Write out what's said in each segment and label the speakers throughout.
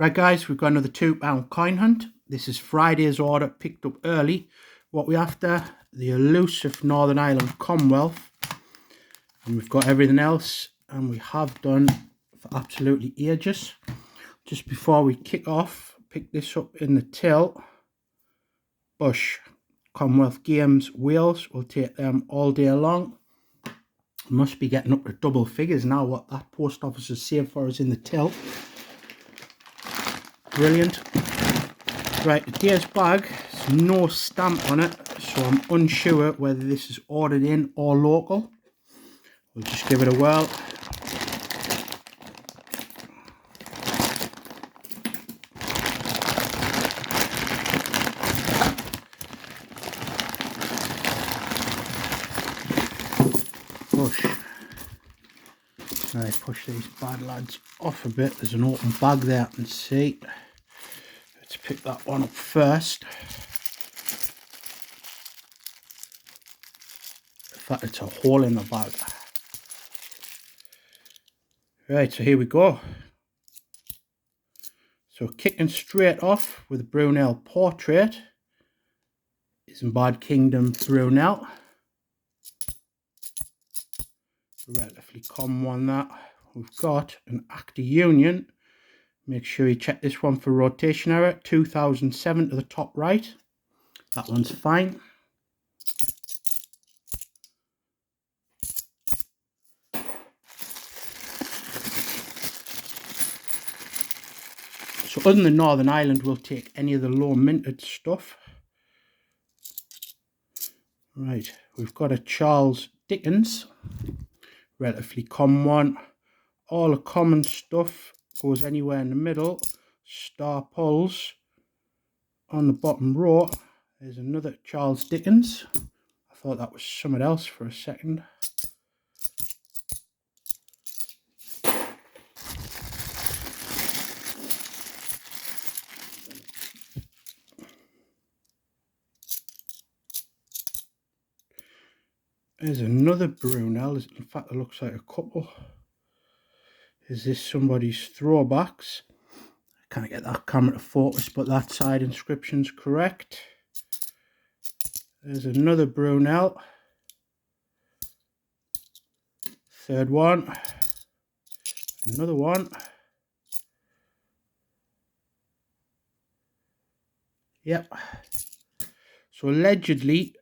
Speaker 1: Right guys, we've got another £2 coin hunt. This is Friday's order, picked up early. What we after? The elusive Northern Ireland Commonwealth. And we've got everything else, and we have done for absolutely ages. Just before we kick off, pick this up in the till. Bush Commonwealth Games Wales. We'll take them all day long. Must be getting up to double figures now, what that post office has saved for us in the till. Brilliant. Right, today's bag has no stamp on it, so I'm unsure whether this is ordered in or local. We'll just give it a whirl. Push. Now I push these bad lads off a bit. There's an open bag there, I can see. Let's pick that one up first. In fact, it's a hole in the bag. Right, so here we go. So kicking straight off with Brunel Portrait. Isambard Kingdom Brunel. Relatively common one that. We've got an Acta Union. Make sure you check this one for rotation error. 2007 to the top right. That one's fine. So other than Northern Ireland, we'll take any of the low minted stuff. Right, we've got a Charles Dickens. Relatively common one. All the common stuff goes anywhere in the middle. Star pulls on the bottom row. There's another Charles Dickens. I thought that was something else for a second. There's another Brunel. In fact, it looks like a couple. Is this somebody's throwbacks? I can't get that camera to focus, but that side inscription's correct. There's another Brunel. Third one. Another one. Yep. So allegedly,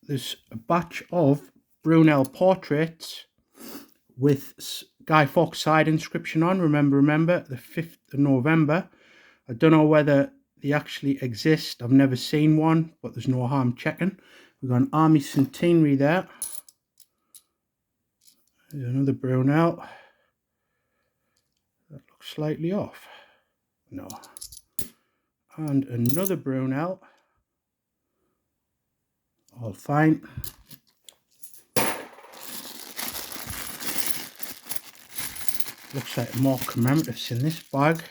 Speaker 1: there's a batch of Brunel portraits with Guy Fawkes side inscription on. Remember, the 5th of November. I don't know whether they actually exist. I've never seen one, but there's no harm checking. We've got an Army Centenary there. There's another Brunel. That looks slightly off. No. And another Brunel. All fine. Looks like more commemoratives in this bag.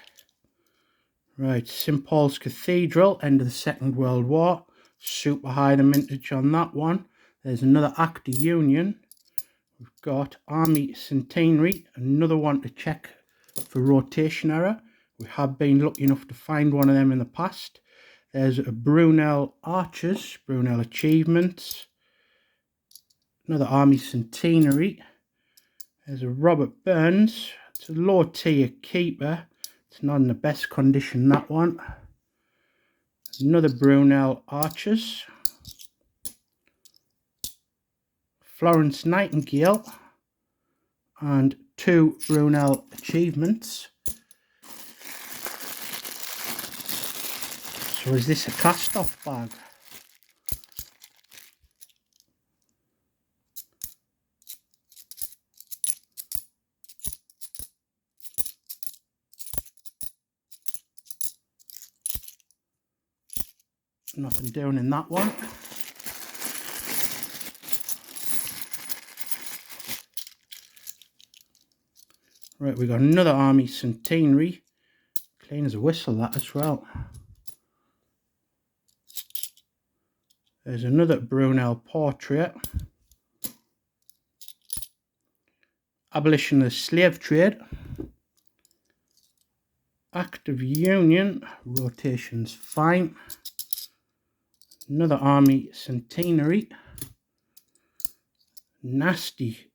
Speaker 1: Right, St Paul's Cathedral, end of the Second World War. Super high the mintage on that one. There's another Acta Union. We've got Army Centenary, another one to check for rotation error. We have been lucky enough to find one of them in the past. There's a Brunel Archers, Brunel Achievements. Another Army Centenary. There's a Robert Burns. It's a low tier keeper. It's not in the best condition, that one. Another Brunel Archers. Florence Nightingale. And 2 Brunel Achievements. So is this a cast-off bag? Nothing doing in that one. Right, we got another Army Centenary. Clean as a whistle, that as well. There's another Brunel Portrait. Abolition of the slave trade. Act of Union, rotation's fine. Another Army Centenary. Nasty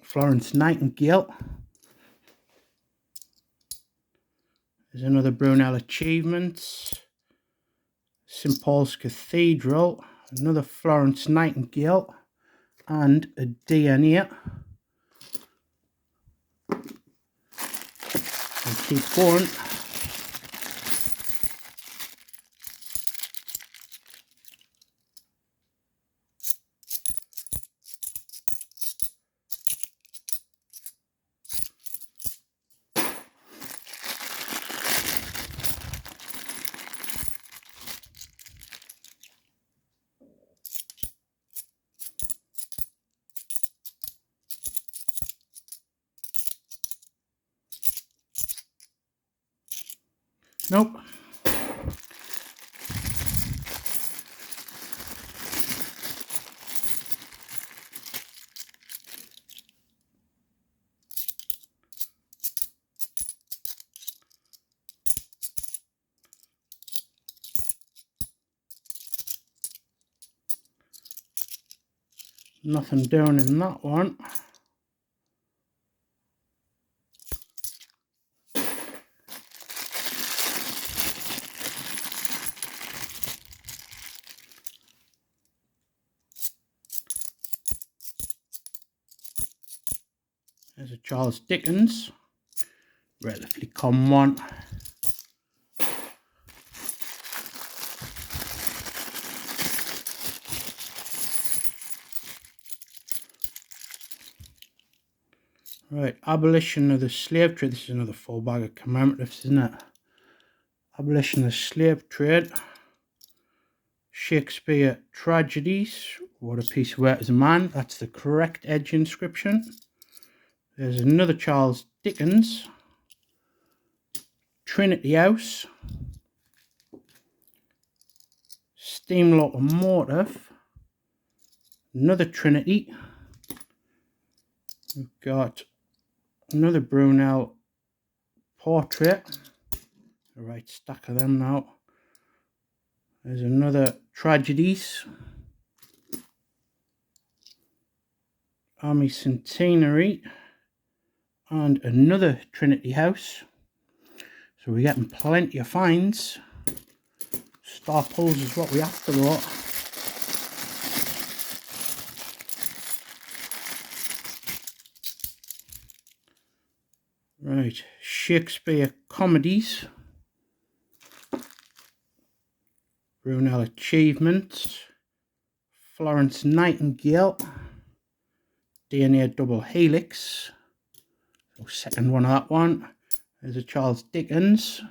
Speaker 1: Florence Nightingale. There's another Brunel Achievements. St Paul's Cathedral. Another Florence Nightingale. And a DNA. And keep going. Nope. Nothing down in that one. There's a Charles Dickens, relatively common one. Right, abolition of the slave trade. This is another full bag of commemoratives, isn't it? Abolition of the slave trade. Shakespeare tragedies. What a piece of work as a man. That's the correct edge inscription. There's another Charles Dickens. Trinity House. Steam locomotive. Another Trinity. We've got another Brunel portrait. The right stack of them now. There's another Tragedies. Army Centenary. And another Trinity House. So we're getting plenty of finds. Star pulls is what we have to though. Right, Shakespeare comedies. Brunel Achievements. Florence Nightingale. DNA Double Helix. So second one of that one. There's a Charles Dickens.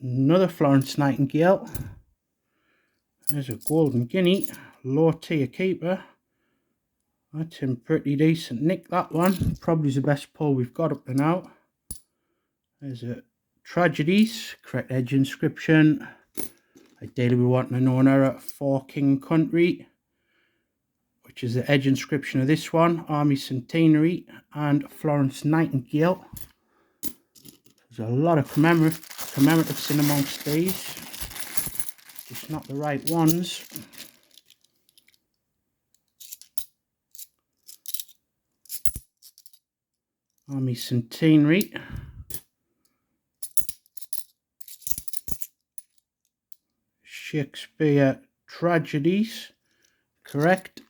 Speaker 1: Another Florence Nightingale. There's a Golden Guinea. Low tier keeper. That's in pretty decent nick, that one. Probably the best pull we've got up to now. There's a Tragedies. Correct edge inscription. Ideally we want an owner for King Country, which is the edge inscription of this one. Army Centenary and Florence Nightingale. There's a lot of commemoratives in amongst these. Just not the right ones. Army Centenary. Shakespeare tragedies. Correct.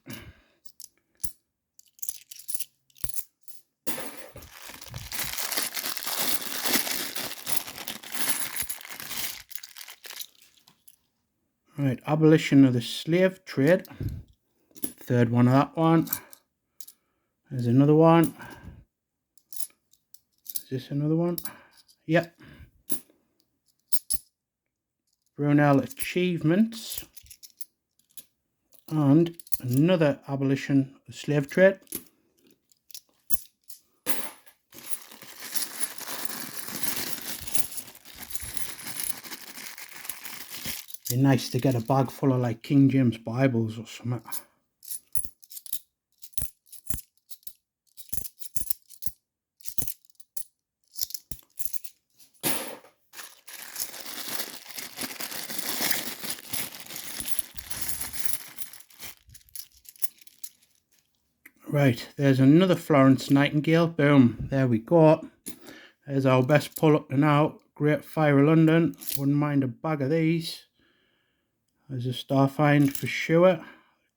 Speaker 1: Right, abolition of the slave trade. Third one of that one. There's another one. Is this another one? Yep. Brunel Achievements. And another abolition of slave trade. Be nice to get a bag full of like King James Bibles or something. Right, there's another Florence Nightingale. Boom, there we go. There's our best pull up to now. Great Fire of London. Wouldn't mind a bag of these. There's a star find for sure.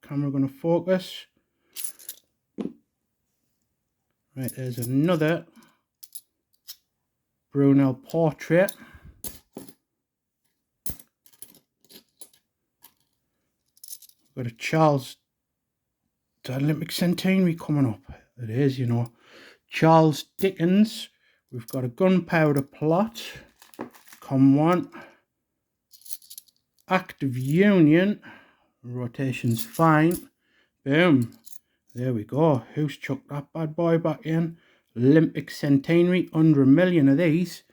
Speaker 1: Camera going to focus. Right, there's another Brunel portrait. Got a Charles Olympic Centenary coming up. It is, you know. Charles Dickens. We've got a Gunpowder Plot. Come one. Act of Union. Rotation's fine. Boom. There we go. Who's chucked that bad boy back in? Olympic Centenary. Under 1 million of these.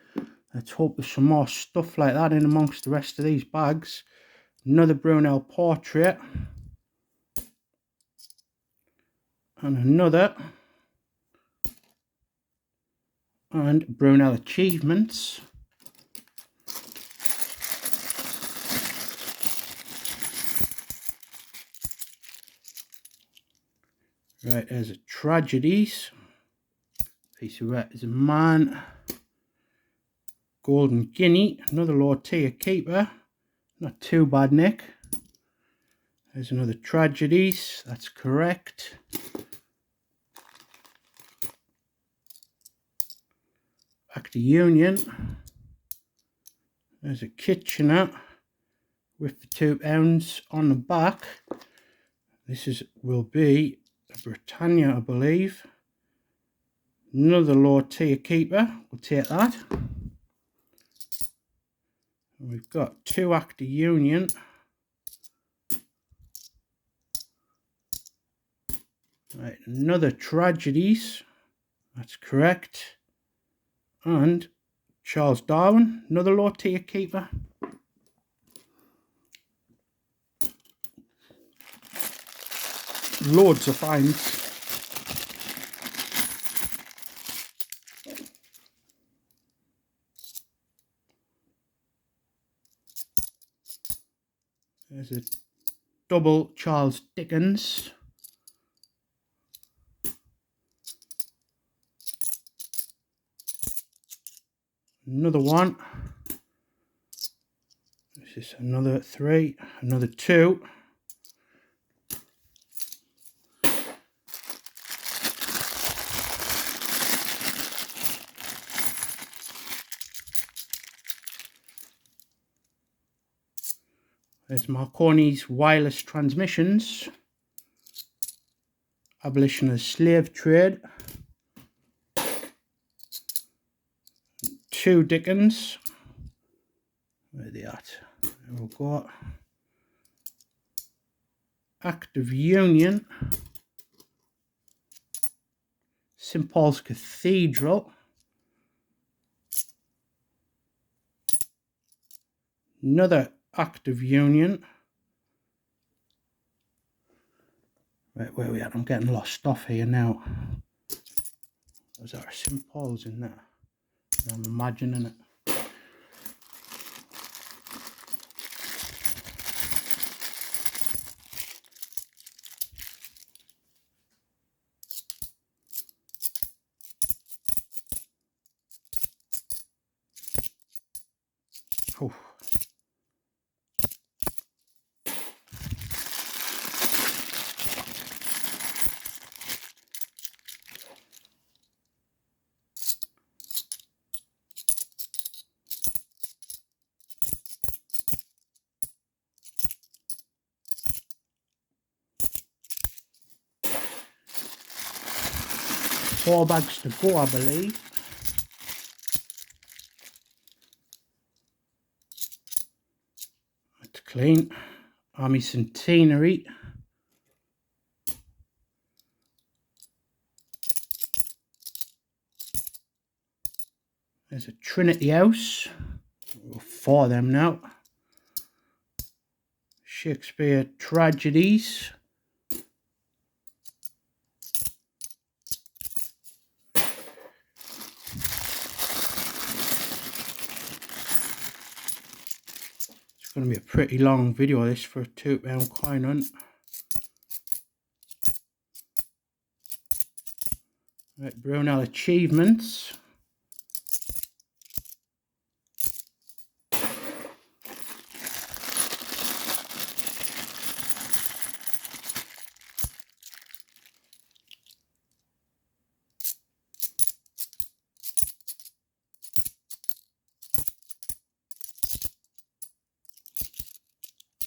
Speaker 1: Let's hope there's some more stuff like that in amongst the rest of these bags. Another Brunel portrait. And another. And Brunel achievements. Right, there's a Tragedies. Piece of red is a man. Golden Guinea, another Lord Tier Keeper. Not too bad, Nick. There's another Tragedies, that's correct. Act of Union. There's a Kitchener with the £2 on the back. This will be a Britannia, I believe. Another Lord Tier Keeper, we'll take that. And we've got 2 Act of Union. Right, another Tragedies, that's correct. And Charles Darwin, another Lord Tier Keeper. Loads of finds. There's a double Charles Dickens. Another one. This is another 3, another 2. There's Marconi's Wireless Transmissions. Abolition of Slave Trade. 2 Dickens. Where are they at? There we've got Act of Union. St Paul's Cathedral. Another Act of Union. Right, where are we at? I'm getting lost off here now. Was there a St Paul's in there? I'm imagining it. Oh. Four bags to go, I believe. That's clean. Army Centenary. There's a Trinity House. 4 of them now. Shakespeare Tragedies. It's going to be a pretty long video this for a £2 coin hunt. Right, Brunel achievements.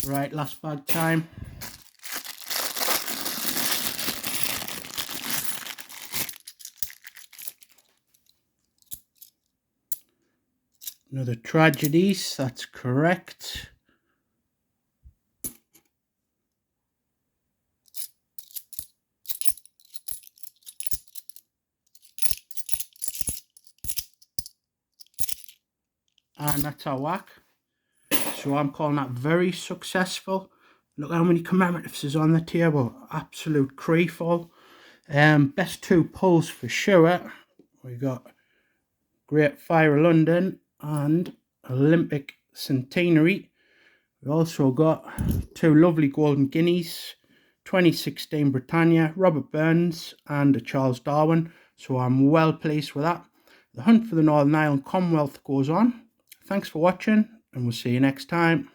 Speaker 1: Right, last bag time. Another Tragedies, that's correct. And that's our whack. So I'm calling that very successful. Look how many commemoratives is on the table. Absolute creefall. Best two pulls for sure. We got Great Fire of London and Olympic Centenary. We also got two lovely Golden Guineas, 2016 Britannia, Robert Burns and a Charles Darwin. So I'm well pleased with that. The hunt for the Northern Ireland Commonwealth goes on. Thanks for watching and we'll see you next time.